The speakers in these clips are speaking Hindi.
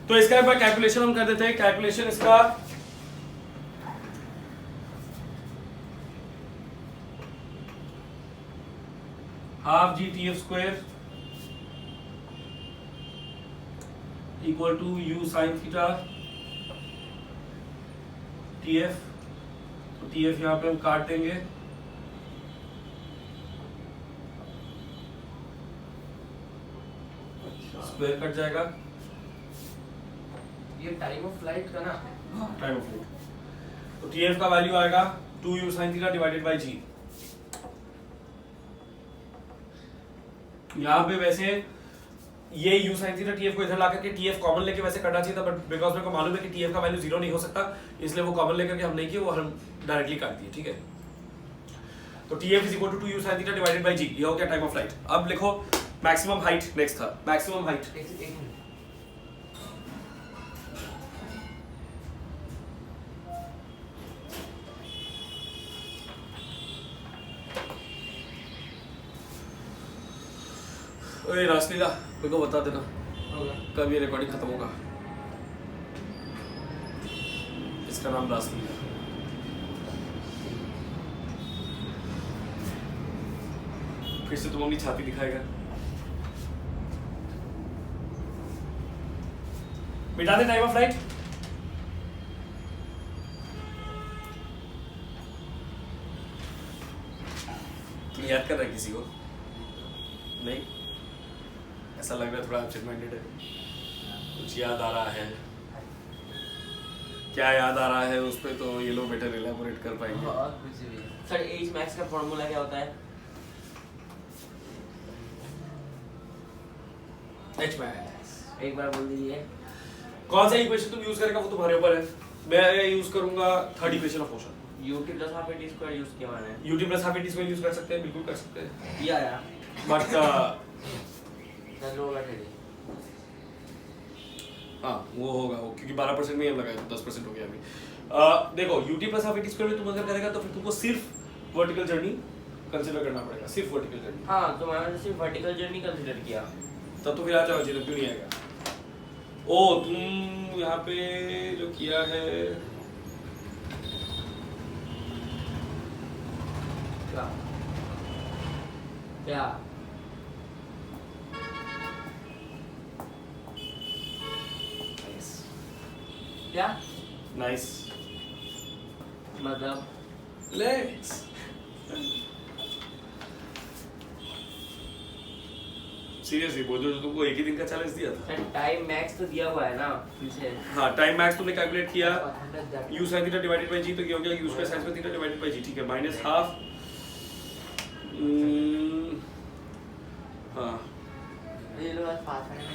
तो इसका एक बार कैलकुलेशन हम कर देते हैं। कैलकुलेशन इसका half g t f square equal to u sine theta t f. तो टी एफ यहां पे हम काट देंगे, स्क्वायर कट जाएगा। ये टाइम ऑफ फ्लाइट का ना, टाइम ऑफ फ्लाइट, तो टी एफ का वैल्यू आएगा 2u sin theta divided by g. यहाँ पे वैसे ये u sin थीटा tf को इधर ला करके tf कॉमन लेके वैसे करना चाहिए था, बट बिकॉज मेरे को मालूम है कि tf का वैल्यू 0 नहीं हो सकता, इसलिए वो कॉमन लेकर के हम नहीं किए, वो हम डायरेक्टली काट दिए। ठीक है, तो tf is equal to 2u sin theta divided by g. ये हो गया टाइम ऑफ फ्लाइट। अब लिखो मैक्सिमम हाइट। नेक्स्ट था मैक्सिमम हाइट। एक मिनट, ओए रासलीला मेरे को बता देना होगा कब ये रिकॉर्डिंग खत्म होगा। इसका नाम रासलीला। फिर से तुम अपनी छाती दिखाएगा। मिटा दे टाइम ऑफ फ्लाइट। तुम याद कर रहा है किसी को? नहीं, ऐसा लग रहा है थोड़ा एब्सेंट माइंडेड है। कुछ याद आ रहा है? क्या याद आ रहा है उस पे तो ये लोग बेटर इलैबोरेट कर पाएंगे। और कुछ भी। सर एच मैक्स का फॉर्मूला क्या होता है? एच मैक्स एक बार बोल दीजिए। कौन सा इक्वेशन तुम यूज करेगा वो तुम्हारे ऊपर है। मैं यूज करूंगा third equation of motion. ut plus half at square use किया मैंने। ut plus half at square use कर सकते हैं, बिल्कुल कर सकते हैं, किया यार, बट चलो बैठे थे। हाँ वो होगा वो, क्योंकि 12% में ही हम लगाए, 10% हो गया अभी। देखो ut plus half at square में तुम अगर करेगा तो फिर तुमको सिर्फ वर्टिकल जर्नी कंसीडर करना पड़ेगा, सिर्फ वर्टिकल जर्नी। हाँ, तो मैंने सिर्फ वर्टिकल जर्नी कंसीडर किया। तब तो फिर आ जाओ, क्यों नहीं आएगा? ओ तुम यहाँ पे जो किया है क्या क्या क्या नाइस मतलब लेट्स सीरियसली बोल दो, तुमको एक ही दिन का चैलेंज दिया था। सर टाइम मैक्स तो दिया हुआ है ना पीछे। हाँ टाइम मैक्स तुमने कैलकुलेट किया हाँ, u sin theta divided by g, तो ये हो गया u square sin theta divided by g। ठीक है, माइनस हाफ। हाँ ये लोग आज 5 मिनट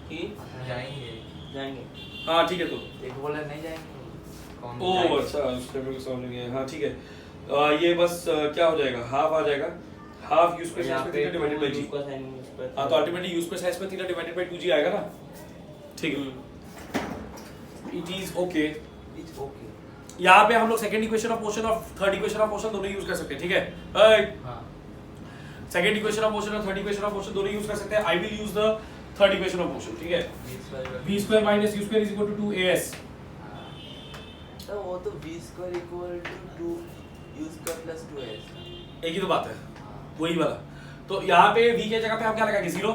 की जाएंगे। हाँ ठीक है, तो एक बोले नहीं जाएंगे, कौन ओ जाएगा? अच्छा उस टाइम को समझ गया। हाँ ठीक है, ये बस क्या हो जाएगा, हाफ आ जाएगा, half u square sin theta divided by g। हाँ तो ultimately u square sin theta divided by 2g आएगा ना। ठीक है, it is okay. It's okay. यहाँ पे हम लोग सेकंड इक्वेशन ऑफ मोशन और थर्ड इक्वेशन ऑफ मोशन दोनों यूज कर सकते हैं। ठीक है, हाँ सेकंड इक्वेशन ऑफ मोशन और थर्ड इक्वेशन ऑफ मोशन दोनों यूज कर सकते हैं। I will use the third equation of motion. ठीक है, v square minus u square is equal to 2as। तो वो तो v square equal to 2 u square plus 2s। एक ही तो बात है, वही वाला। तो यहाँ पे v के जगह पे हम क्या लगाएंगे, 0,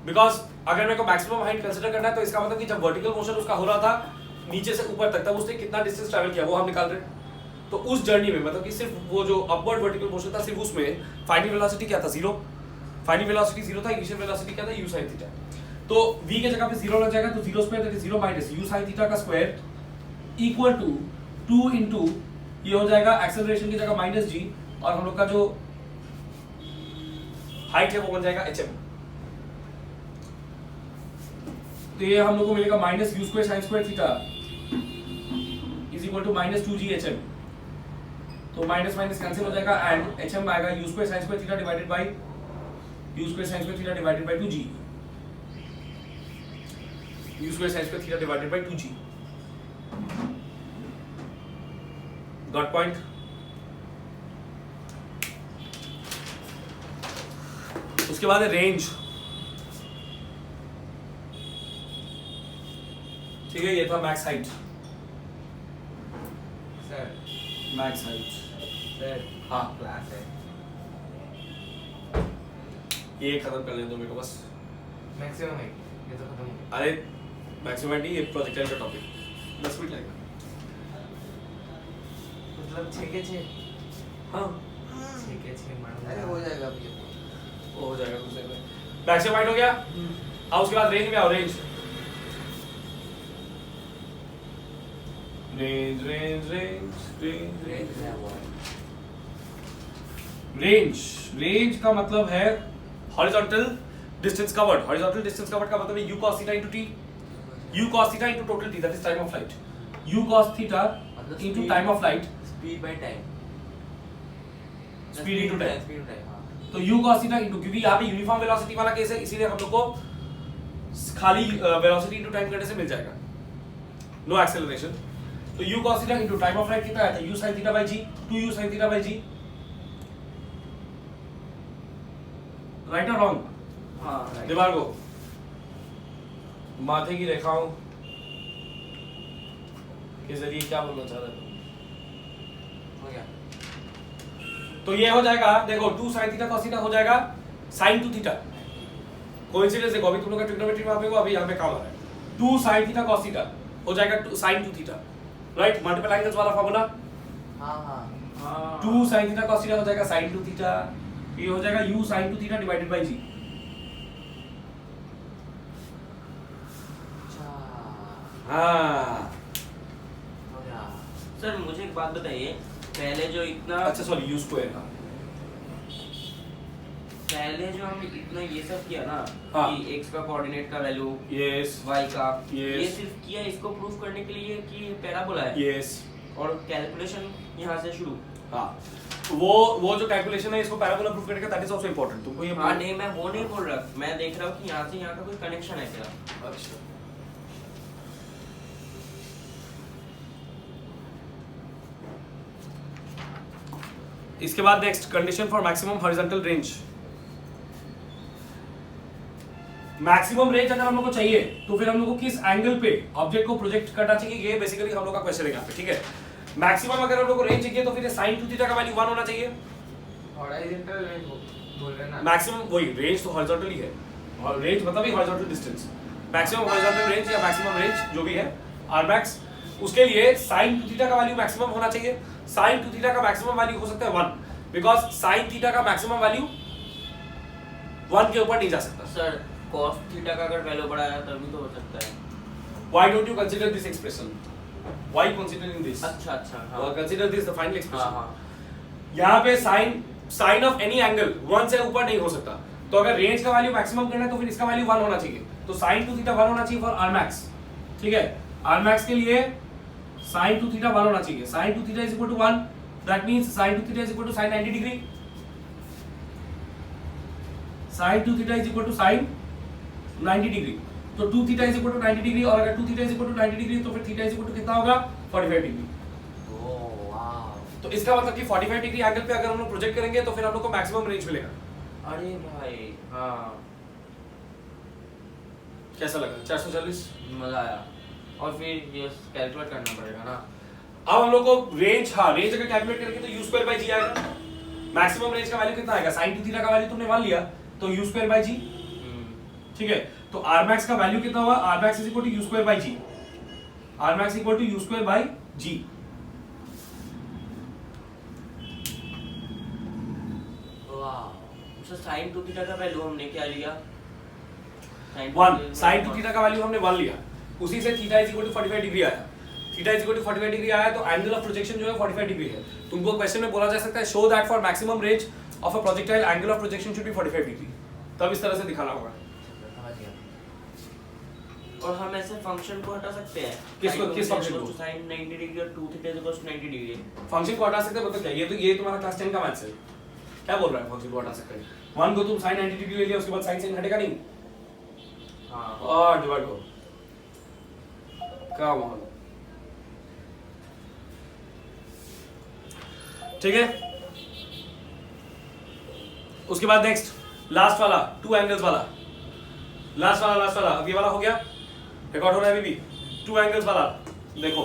बिकॉज अगर मेरे को मैक्सिमम हाइट कंसीडर करना है तो इसका मतलब कि जब वर्टिकल मोशन उसका हो रहा था नीचे से ऊपर तक, तब उसने कितना डिस्टेंस ट्रैवल किया वो हम निकाल रहे हैं। तो उस जर्नी में मतलब कि सिर्फ वो जो अपवर्ड वर्टिकल मोशन था, सिर्फ उसमें फाइनल वेलोसिटी क्या था, 0। फाइनल वेलोसिटी 0 था, इनिशियल वेलोसिटी क्या था, u sin थीटा। तो v के जगह पे 0 लग जाएगा, तो 0 square that is 0 minus u sin theta का स्क्वायर इक्वल टू 2 इनटू ये हो जाएगा एक्सेलरेशन की जगह माइनस g, और हम लोग का जो हाइट है वो बन जाएगा hm। तो ये हम लोग को मिलेगा minus u square sin square theta is equal to minus 2g hm। तो माइनस माइनस कैंसिल हो जाएगा एंड hm आएगा u square sin square theta divided by u square sin square theta divided by 2g। u square sin square theta divided by 2g। Got point? उसके बाद है रेंज। ठीक है, ये था max height. Sir max height sir हाँ क्लास है। ये खत्म कर लें दो मेरे को बस। मैक्सिमम है ये तो खत्म हो गया। अरे मैक्सिमम नहीं, ये प्रोजेक्टाइल का टॉपिक 10 मिनट लगेगा। मतलब 6 के 6 हाँ 6 के 6 मार। अरे हो जाएगा अभी ये तो। वो हो जाएगा कुछ देर में। मैक्सिमम हाइट हो गया। अब उसके बाद रेंज में आओ। Range range range range range range में हुआ है। रेंज रेंज का मतलब है horizontal distance covered. Horizontal distance covered का मतलब है u cos theta into t, u cos theta into total t, that is time of flight. u cos theta into time of flight, speed by time. speed into time. Speed into time हां। तो u cos थीटा into, क्योंकि यहाँ पे यूनिफॉर्म वेलोसिटी वाला केस है, इसीलिए हम लोग को खाली वेलोसिटी into टाइम करने से मिल जाएगा, नो एक्सेलरेशन। तो u cos theta into time off flight कितना आता है? u sin theta by g, 2u sin theta by g, right और रॉन्ग? हां दिमाग को माथे की रेखाओं के जरिए क्या बोलना चाह रहे हो? हो गया। तो ये हो जाएगा, देखो 2 sin थीटा cos थीटा हो जाएगा sin 2 थीटा। कोइंसिडेंस देखो, अभी तुम लोग का ट्रिग्नोमेट्री में आपको अभी यहाँ पे काम आ रहा है। 2 sin थीटा cos थीटा हो जाएगा sin 2 theta, right? Multiple angles वाला फार्मूला। हां हां हां 2 sin थीटा cos थीटा हो जाएगा sin 2 थीटा, ये हो जाएगा u sin 2 theta divided by g। अच्छा हाँ हो गया। सर मुझे एक बात बताइए, पहले जो इतना अच्छा सॉरी u स्क्वायर। हाँ पहले जो हम इतना ये सब किया ना हाँ। कि x का कोऑर्डिनेट का वैल्यू यस y का Yes. ये सिर्फ किया इसको प्रूफ करने के लिए कि पैराबोला है यस और कैलकुलेशन यहाँ से शुरू। हाँ, वो जो कैलकुलेशन है इसको पैराबोला प्रूफ करने का, दैट इज आल्सो इंपॉर्टेंट। तुमको ये हाँ नहीं, मैं वो नहीं बोल रहा, मैं देख रहा हूँ कि यहाँ से यहाँ का कोई कनेक्शन है क्या। अच्छा इसके बाद next condition for maximum horizontal range. Maximum range अगर हम लोग को चाहिए तो फिर हम लोग को किस एंगल पे ऑब्जेक्ट को प्रोजेक्ट करना चाहिए, ये बेसिकली हम लोग का क्वेश्चन है यहाँ पे, ठीक है? मैक्सिमम अगर हम लोग को रेंज चाहिए तो फिर sin 2 थीटा का वैल्यू 1 होना चाहिए। हॉरिजॉन्टल रेंज बोल रहे हैं ना। मैक्सिमम वही रेंज तो हॉरिजॉन्टल ही है, और रेंज मतलब ही horizontal distance. Maximum horizontal range या मैक्सिमम रेंज जो भी है आर मैक्स, उसके लिए sin 2 थीटा का वैल्यू मैक्सिमम होना चाहिए। sin 2 थीटा का मैक्सिमम वैल्यू हो सकता है 1, बिकॉज sin थीटा का मैक्सिमम वैल्यू 1 के ऊपर नहीं जा सकता। सर cos थीटा का अगर वैल्यू बढ़ाया तभी तो हो सकता है। Why don't you consider this expression? Why considering this? अच्छा अच्छा हाँ Or consider this the final हाँ expression. हाँ यहाँ पे sin of any angle 1 से ऊपर नहीं हो सकता। तो अगर रेंज का वैल्यू मैक्सिमम करना है तो फिर इसका वैल्यू 1 होना चाहिए। तो sin 2 थीटा 1 होना चाहिए फॉर r max, ठीक है? r max के लिए sin 2 थीटा 1 होना चाहिए। sin 2 theta is equal to 1, that means sin 2 theta is equal to sin 90 degree. sin 2 theta is equal to sin 90 degree. तो 2 theta is equal to 90 degree, और अगर 2 theta is equal to 90 degree तो फिर थीटा is equal to कितना होगा? 45 डिग्री। Oh wow. तो इसका मतलब कि 45 डिग्री एंगल पे अगर हम लोग प्रोजेक्ट करेंगे तो फिर हम लोग को मैक्सिमम रेंज मिलेगा। अरे भाई हाँ कैसा लगा? 440। मजा आया। और फिर ये कैलकुलेट करना पड़ेगा ना। अब हम लोग को रेंज, हाँ रेंज अगर कैलकुलेट करेंगे तो u स्क्वायर बाय g आएगा। मैक्सिमम रेंज का वैल्यू कितना आएगा? sin 2 थीटा का वैल्यू तुमने मान लिया तो u स्क्वायर बाय g, ठीक है? तो r max का वैल्यू कितना हुआ? r max is equal to u square by g। r max equal to u square by g। वाह। सर sin 2 थीटा का वैल्यू हमने क्या लिया? 1 sin 2 थीटा का वैल्यू हमने 1 लिया, उसी से theta is equal to 45 degree आया। Theta is equal to 45 degree आया तो एंगल ऑफ प्रोजेक्शन जो है 45 डिग्री है। तुमको क्वेश्चन में बोला जा सकता है show that for maximum range of a projectile angle of projection should be 45 degree. तब इस तरह से दिखाना होगा। समझ गया। और हम ऐसे फंक्शन को हटा सकते हैं। किसको? किस function को? sin 90 डिग्री और 2 theta is equal to 90 degree. Function को हटा सकते हैं मतलब क्या? ये तुम्हारा क्लास 10 का मैथ्स है। क्या बोल रहा है? फंक्शन को हटा सकते हैं। 1 को तुम sin 90 डिग्री ले लिया, उसके बाद sin हटेगा नहीं। हाँ और डिवाइड हो कम ऑन, ठीक है? उसके बाद नेक्स्ट लास्ट वाला 2 एंगल्स वाला, लास्ट वाला अब ये वाला हो गया, रिकॉर्ड हो रहा है अभी भी? टू एंगल्स वाला देखो,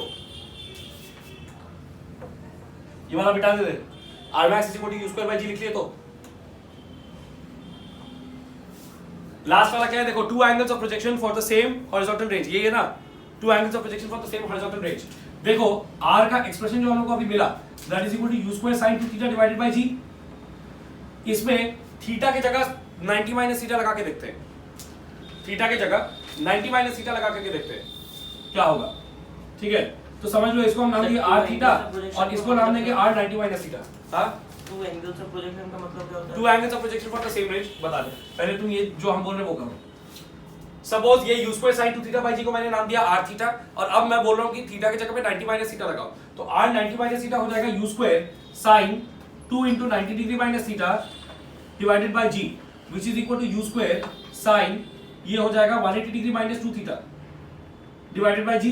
ये वाला बिठा दे, R max is equal to u square by g लिख लिए तो लास्ट वाला क्या है देखो, two angles of projection for the same horizontal range, ये है ना, two angles of projection for the same horizontal range. देखो आर का एक्सप्रेशन जो हम लोग को अभी मिला that is equal to u square sin 2 theta divided by g. इसमें थीटा की जगह 90 माइनस थीटा लगा के देखते हैं, थीटा की जगह 90 माइनस थीटा लगा करके देखते हैं क्या होगा, ठीक है। तो समझ लो इसको हम नाम दिए r थीटा और इसको नाम देंगे r 90 माइनस थीटा। हां, टू एंगल्स ऑफ प्रोजेक्शन का मतलब क्या होता है? To angles of projection for the same range बता दे, पहले तुम ये जो हम बोल रहे हैं वो करो। सपोज ये u square sin 2 theta by g को मैंने नाम दिया r थीटा, और अब मैं बोल रहा हूं कि थीटा की जगह पे 90 माइनस थीटा लगाओ, तो r 90 माइनस थीटा हो जाएगा u square sin 2 into 90 degree minus theta divided by g which is equal to u square sin, ये हो जाएगा 180 degree minus 2 theta divided by g,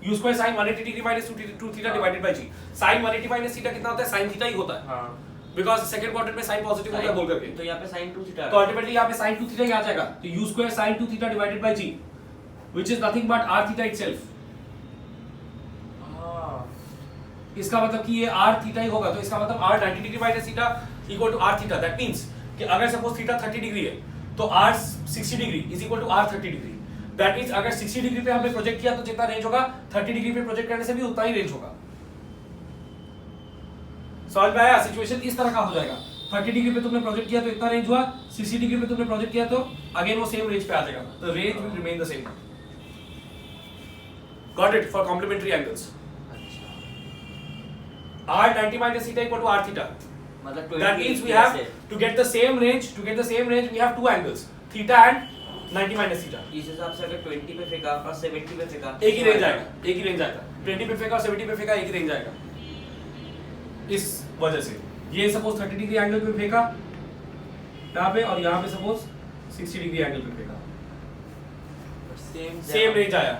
u square sin 180 degree minus 2 theta divided by g। sin 180 minus theta कितना होता है, sin थीटा ही होता है, हाँ, बिकॉज़ सेकंड क्वाड्रेंट में sin पॉजिटिव होता है बोल करके, तो यहाँ पे sin 2 थीटा तो अल्टीमेटली यहाँ पे sin 2 थीटा ही आ जाएगा, तो u square sin 2 theta divided by g which is nothing but r theta itself. इसका मतलब कि ये r थीटा ही होगा, तो इसका मतलब r 90 degree minus theta equal to r theta. That means कि अगर सपोज थीटा 30 डिग्री है तो r 60 degree is equal to r 30 degree. That means अगर 60 डिग्री पे हमने प्रोजेक्ट किया तो जितना रेंज होगा 30 डिग्री पे प्रोजेक्ट करने से भी उतना ही रेंज होगा। समझ में आया? सिचुएशन इस तरह का हो जाएगा, 30 डिग्री पे तुमने प्रोजेक्ट किया तो इतना रेंज हुआ, 60 डिग्री पे तुमने प्रोजेक्ट किया तो अगेन वो सेम रेंज पे आ जाएगा, तो range will remain the same. Got it? For complementary angles r 90 minus theta equal to r theta. मतलब That means we have to get the same range, we have two angles, theta and 90 minus theta. इस हिसाब से अगर 20 पे फेंका और 70 पे फेंका एक ही रेंज आएगा, एक ही रेंज आएगा, 20 पे फेंका और 70 पे फेंका एक ही रेंज आएगा। इस वजह से ये सपोज 30 डिग्री एंगल पे फेंका यहाँ पे, और यहाँ पे सपोज 60 डिग्री एंगल पे फेंका, सेम रेंज आया।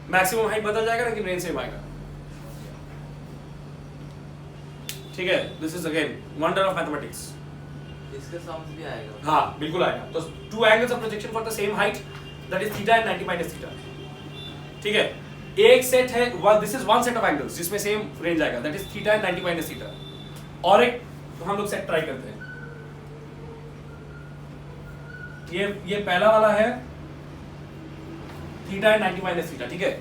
मैक्सिमम हाइट बदल जाएगा लेकिन रेंज सेम आएगा, ठीक है। This is again wonder of mathematics. इसके सम्स भी आएगा, हाँ बिल्कुल आएगा। तो to angles of projection for the same height that is theta and 90 minus theta, ठीक है। एक सेट है, this is one set of angles जिसमें सेम रेंज आएगा that is theta and 90 minus theta, और एक हम लोग सेट ट्राई करते हैं। ये पहला वाला है थीटा एंड 90 माइनस थीटा, ठीक है।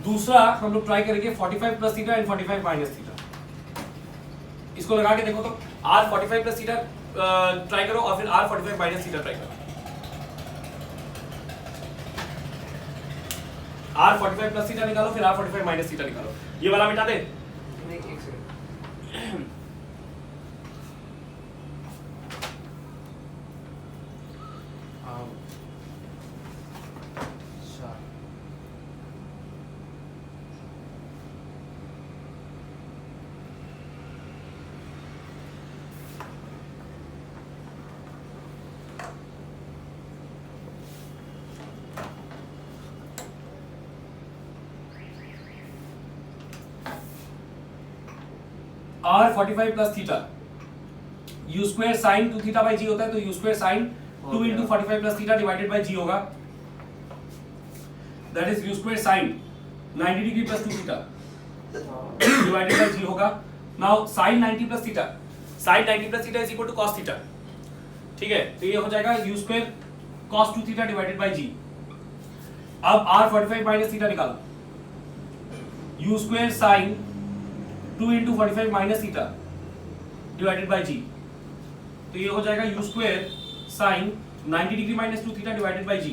दूसरा हम लोग ट्राई करेंगे 45 plus theta and 45 minus theta. इसको लगा के देखो तो r 45 प्लस थीटा ट्राई करो और फिर r 45 माइनस थीटा ट्राई करो। r 45 प्लस थीटा निकालो, फिर r 45 माइनस थीटा निकालो। ये वाला मिटा दे, नहीं एक second, r 45 plus theta u square sin 2 theta by g होता है, तो u square sin 2 into 45 plus theta divided by g होगा, that is u square sin 90 degree plus 2 theta divided by g होगा। Now sin 90 plus theta, sin 90 plus theta is equal to cos theta, ठीक है। तो ये हो जाएगा u square cos 2 theta divided by g। अब r 45 माइनस थीटा निकालो, u square sin 2 into 45 minus theta divided by g, तो ये हो जाएगा u square sin 90 degree minus 2 theta divided by g।